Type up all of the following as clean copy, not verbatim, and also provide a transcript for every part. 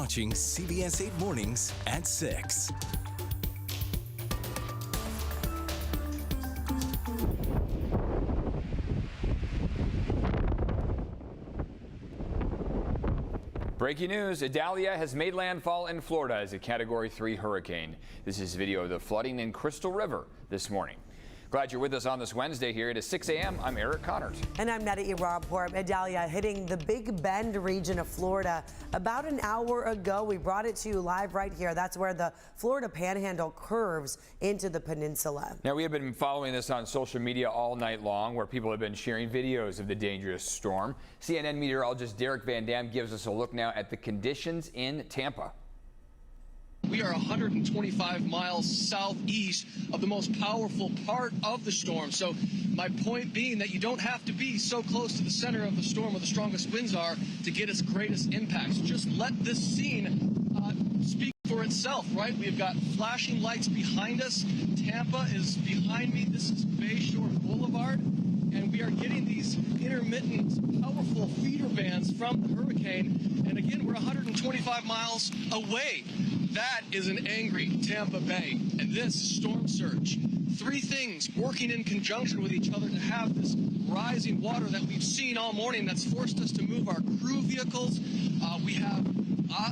watching CBS 8 Mornings at 6. Breaking news, Idalia has made landfall in Florida as a Category 3 hurricane. This is video of the flooding in Crystal River this morning. Glad you're with us on this Wednesday here. It is 6 a.m. I'm Eric Connors. And I'm Netta Irampur. Idalia hitting the Big Bend region of Florida about an hour ago. We brought it to you live right here. That's where the Florida Panhandle curves into the peninsula. Now, we have been following this on social media all night long, where people have been sharing videos of the dangerous storm. CNN meteorologist Derek Van Dam gives us a look now at the conditions in Tampa. We are 125 miles southeast of the most powerful part of the storm. So my point being that you don't have to be so close to the center of the storm where the strongest winds are to get its greatest impacts. Just let this scene speak for itself, right? We've got flashing lights behind us. Tampa is behind me. This is Bayshore Boulevard. And we are getting these intermittent, powerful feeder bands from the hurricane. And again, we're 125 miles away. That is an angry Tampa Bay. And this storm surge. Three things working in conjunction with each other to have this rising water that we've seen all morning that's forced us to move our crew vehicles. We have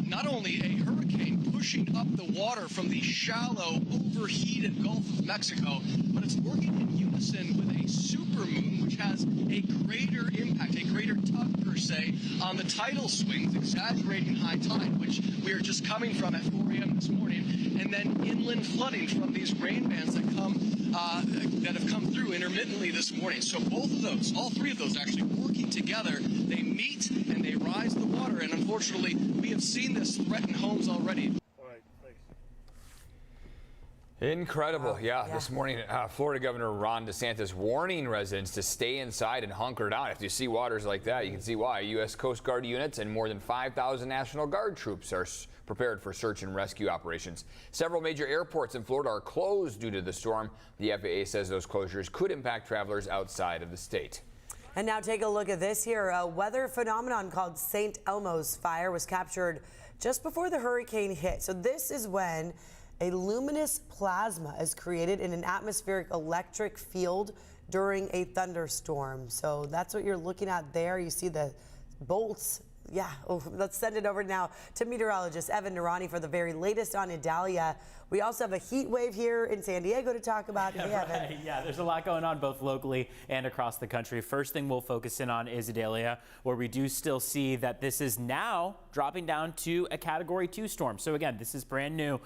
not only a hurricane pushing up the water from the shallow, overheated Gulf of Mexico, but it's working in unison with a supermoon, which has a greater impact, a greater tug per se, on the tidal swings, exaggerating high tide, which we are just coming from at 4 a.m. this morning, and then inland flooding from these rain bands that have come through intermittently this morning. So both of those, all three of those actually working together, they meet and they rise the water, and unfortunately we have seen this threaten homes already. Incredible. Yeah, this morning, Florida Governor Ron DeSantis warning residents to stay inside and hunker down. If you see waters like that, you can see why. U.S. Coast Guard units and more than 5,000 National Guard troops are prepared for search and rescue operations. Several major airports in Florida are closed due to the storm. The FAA says those closures could impact travelers outside of the state. And now take a look at this here. A weather phenomenon called St. Elmo's fire was captured just before the hurricane hit. So this is when a luminous plasma is created in an atmospheric electric field during a thunderstorm. So that's what you're looking at there. You see the bolts. Yeah, let's send it over now to meteorologist Evan Narani for the very latest on Idalia. We also have a heat wave here in San Diego to talk about. Hey, Evan. Yeah, there's a lot going on both locally and across the country. First thing we'll focus in on is Idalia, where we do still see that this is now dropping down to a Category 2 storm. So again, this is brand new.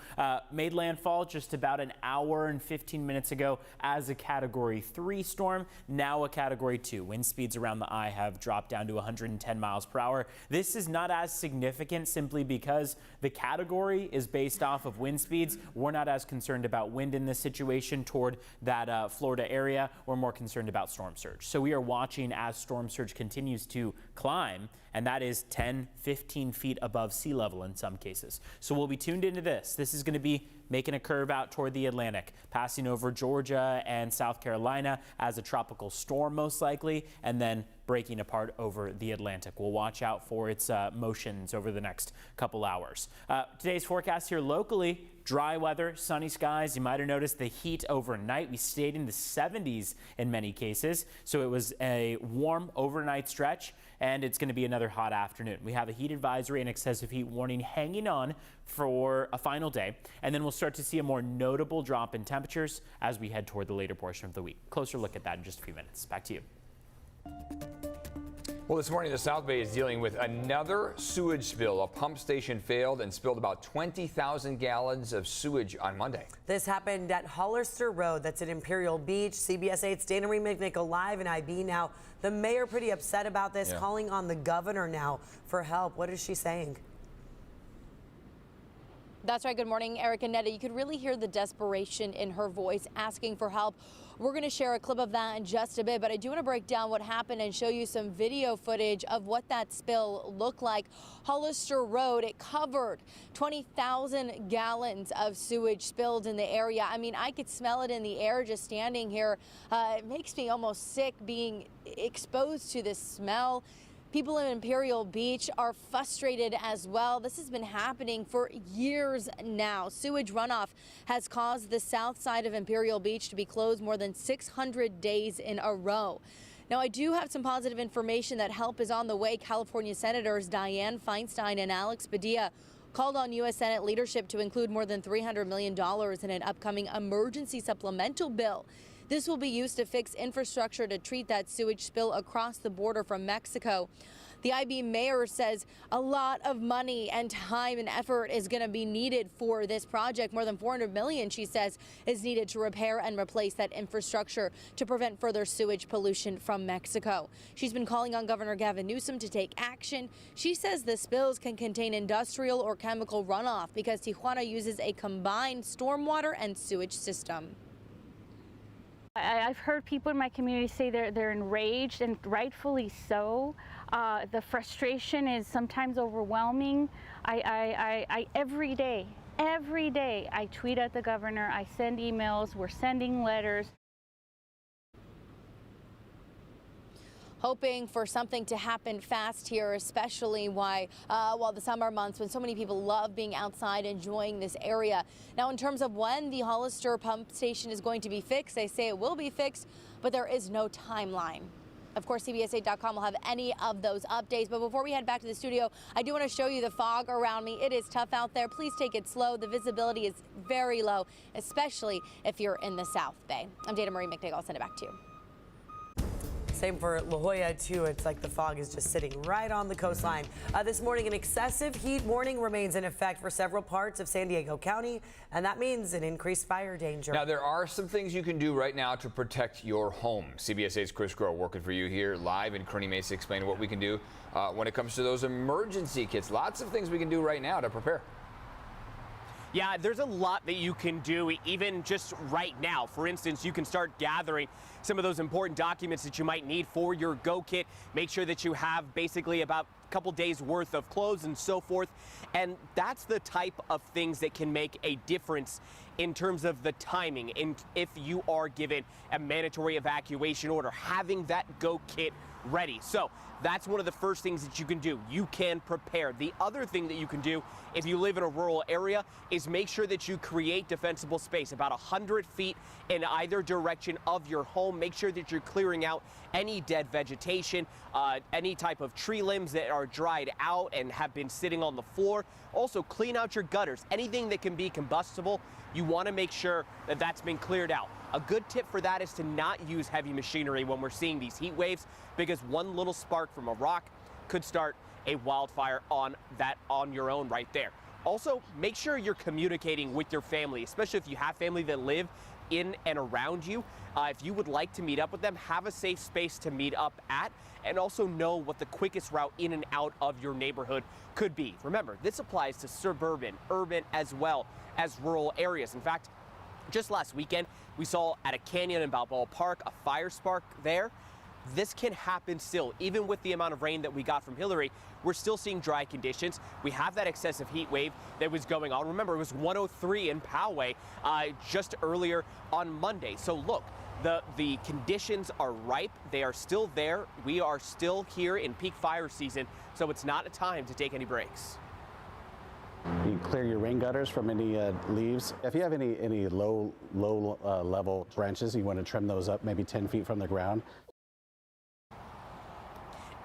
Made landfall just about an hour and 15 minutes ago as a Category 3 storm, now a Category 2. Wind speeds around the eye have dropped down to 110 miles per hour. This is not as significant simply because the category is based off of wind speeds. We're not as concerned about wind in this situation toward that Florida area. We're more concerned about storm surge. So we are watching as storm surge continues to climb, and that is 10, 15 feet above sea level in some cases. So we'll be tuned into this. This is going to be making a curve out toward the Atlantic, passing over Georgia and South Carolina as a tropical storm most likely, and then breaking apart over the Atlantic. We'll watch out for its motions over the next couple hours. Today's forecast here locally, dry weather, sunny skies. You might have noticed the heat overnight. We stayed in the 70s in many cases, so it was a warm overnight stretch, and it's going to be another hot afternoon. We have a heat advisory and excessive heat warning hanging on for a final day, and then we'll start to see a more notable drop in temperatures as we head toward the later portion of the week. Closer look at that in just a few minutes. Back to you. Well, this morning, the South Bay is dealing with another sewage spill. A pump station failed and spilled about 20,000 gallons of sewage on Monday. This happened at Hollister Road. That's at Imperial Beach. CBS 8's Dana Reed McNichol live in IB now. The mayor pretty upset about this, calling on the governor now for help. What is she saying? That's right. Good morning, Eric and Netta. You could really hear the desperation in her voice asking for help. We're going to share a clip of that in just a bit, but I do want to break down what happened and show you some video footage of what that spill looked like. Hollister Road, it covered 20,000 gallons of sewage spilled in the area. I mean, I could smell it in the air just standing here. It makes me almost sick being exposed to this smell. People in Imperial Beach are frustrated as well. This has been happening for years now. Sewage runoff has caused the south side of Imperial Beach to be closed more than 600 days in a row. Now, I do have some positive information that help is on the way. California Senators Dianne Feinstein and Alex Padilla called on U.S. Senate leadership to include more than $300 million in an upcoming emergency supplemental bill. This will be used to fix infrastructure to treat that sewage spill across the border from Mexico. The IB mayor says a lot of money and time and effort is going to be needed for this project. More than $400 million, she says, is needed to repair and replace that infrastructure to prevent further sewage pollution from Mexico. She's been calling on Governor Gavin Newsom to take action. She says the spills can contain industrial or chemical runoff because Tijuana uses a combined stormwater and sewage system. I've heard people in my community say they're enraged, and rightfully so. The frustration is sometimes overwhelming. Every day, I tweet at the governor, I send emails, we're sending letters. Hoping for something to happen fast here, especially while the summer months when so many people love being outside enjoying this area. Now, in terms of when the Hollister pump station is going to be fixed, they say it will be fixed, but there is no timeline. Of course, CBS8.com will have any of those updates. But before we head back to the studio, I do want to show you the fog around me. It is tough out there. Please take it slow. The visibility is very low, especially if you're in the South Bay. I'm Dana Marie McNichol. I'll send it back to you. Same for La Jolla, too. It's like the fog is just sitting right on the coastline. This morning, an excessive heat warning remains in effect for several parts of San Diego County, and that means an increased fire danger. Now, there are some things you can do right now to protect your home. CBS 8's Chris Groh working for you here live, and Kearney Mesa explaining what we can do when it comes to those emergency kits. Lots of things we can do right now to prepare. Yeah, there's a lot that you can do even just right now. For instance, you can start gathering some of those important documents that you might need for your Go Kit. Make sure that you have basically about a couple days worth of clothes and so forth. And that's the type of things that can make a difference in terms of the timing. And if you are given a mandatory evacuation order, having that Go Kit ready. So that's one of the first things that you can do. You can prepare. The other thing that you can do if you live in a rural area is make sure that you create defensible space about 100 feet in either direction of your home. Make sure that you're clearing out any dead vegetation, any type of tree limbs that are dried out and have been sitting on the floor. Also, clean out your gutters. Anything that can be combustible, you want to make sure that that's been cleared out. A good tip for that is to not use heavy machinery when we're seeing these heat waves, because one little spark from a rock could start a wildfire on your own right there. Also, make sure you're communicating with your family, especially if you have family that live in and around you. If you would like to meet up with them, have a safe space to meet up at, and also know what the quickest route in and out of your neighborhood could be. Remember, this applies to suburban, urban, as well as rural areas. In fact, just last weekend, we saw at a canyon in Balboa Park a fire spark there. This can happen still, even with the amount of rain that we got from Hillary. We're still seeing dry conditions. We have that excessive heat wave that was going on. Remember, it was 103 in Poway just earlier on Monday. So look, the conditions are ripe. They are still there. We are still here in peak fire season, so it's not a time to take any breaks. You clear your rain gutters from any leaves. If you have any low level branches, you want to trim those up maybe 10 feet from the ground.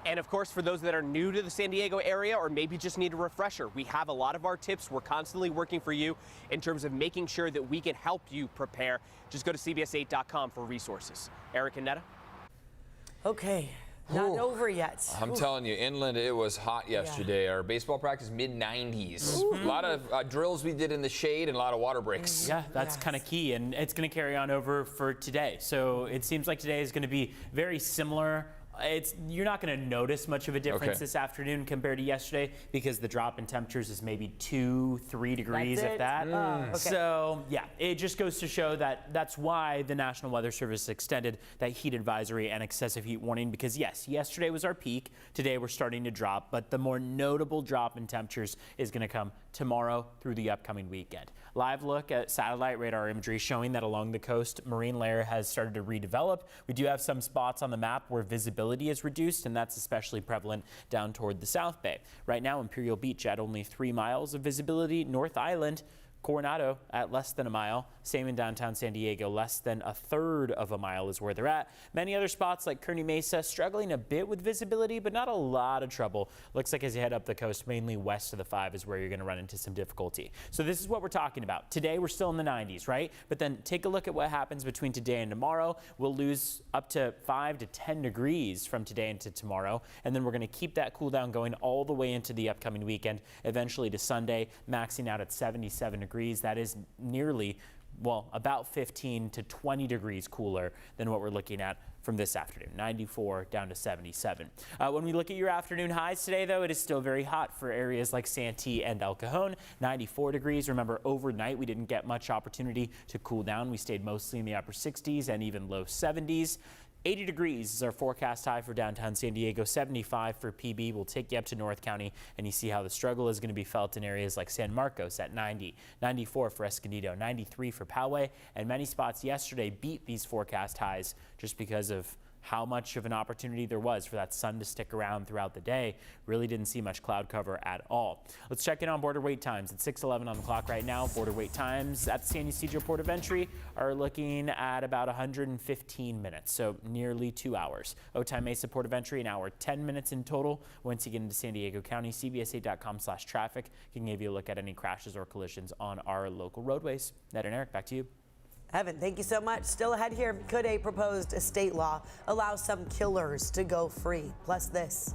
And of course, for those that are new to the San Diego area or maybe just need a refresher, we have a lot of our tips. We're constantly working for you in terms of making sure that we can help you prepare. Just go to CBS8.com for resources. Eric and Netta. Okay. Not over yet. I'm telling you, inland, it was hot yesterday. Our baseball practice, mid-90s. A lot of drills we did in the shade and a lot of water breaks. Yeah, that's kind of key, and it's going to carry on over for today. So it seems like today is going to be very similar. You're not going to notice much of a difference this afternoon compared to yesterday because the drop in temperatures is maybe 2-3 degrees, if that. Okay. So yeah, it just goes to show that that's why the National Weather Service extended that heat advisory and excessive heat warning, because yes, yesterday was our peak. Today we're starting to drop, but the more notable drop in temperatures is going to come tomorrow through the upcoming weekend. Live look at satellite radar imagery showing that along the coast, marine layer has started to redevelop. We do have some spots on the map where visibility visibility is reduced, and that's especially prevalent down toward the South Bay. Right now, Imperial Beach at only 3 miles of visibility. North Island, Coronado at less than a mile. Same in downtown San Diego, less than 1/3 of a mile is where they're at. Many other spots like Kearney Mesa struggling a bit with visibility, but not a lot of trouble. Looks like as you head up the coast, mainly west of the 5 is where you're going to run into some difficulty. So this is what we're talking about. Today we're still in the 90s, right? But then take a look at what happens between today and tomorrow. We'll lose up to 5 to 10 degrees from today into tomorrow, and then we're going to keep that cool down going all the way into the upcoming weekend, eventually to Sunday, maxing out at 77 degrees. That is nearly, well, about 15 to 20 degrees cooler than what we're looking at from this afternoon. 94 down to 77. When we look at your afternoon highs today, though, it is still very hot for areas like Santee and El Cajon. 94 degrees. Remember, overnight we didn't get much opportunity to cool down. We stayed mostly in the upper 60s and even low 70s. 80 degrees is our forecast high for downtown San Diego. 75 for PB. We'll take you up to North County, and you see how the struggle is going to be felt in areas like San Marcos at 90, 94 for Escondido, 93 for Poway, and many spots yesterday beat these forecast highs just because of how much of an opportunity there was for that sun to stick around throughout the day. Really didn't see much cloud cover at all. Let's check in on border wait times. It's 6:11 on the clock right now. Border wait times at the San Ysidro Port of Entry are looking at about 115 minutes, so nearly 2 hours. Otay Mesa Port of Entry, an hour 10 minutes in total. Once you get into San Diego County, CBS8.com/traffic can give you a look at any crashes or collisions on our local roadways. Ned and Eric, back to you. Evan, thank you so much. Still ahead here, could a proposed state law allow some killers to go free? Plus this.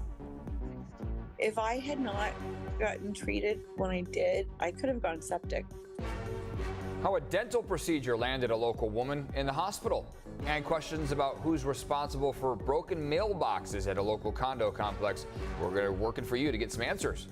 If I had not gotten treated when I did, I could have gone septic. How a dental procedure landed a local woman in the hospital. And questions about who's responsible for broken mailboxes at a local condo complex. We're working for you to get some answers.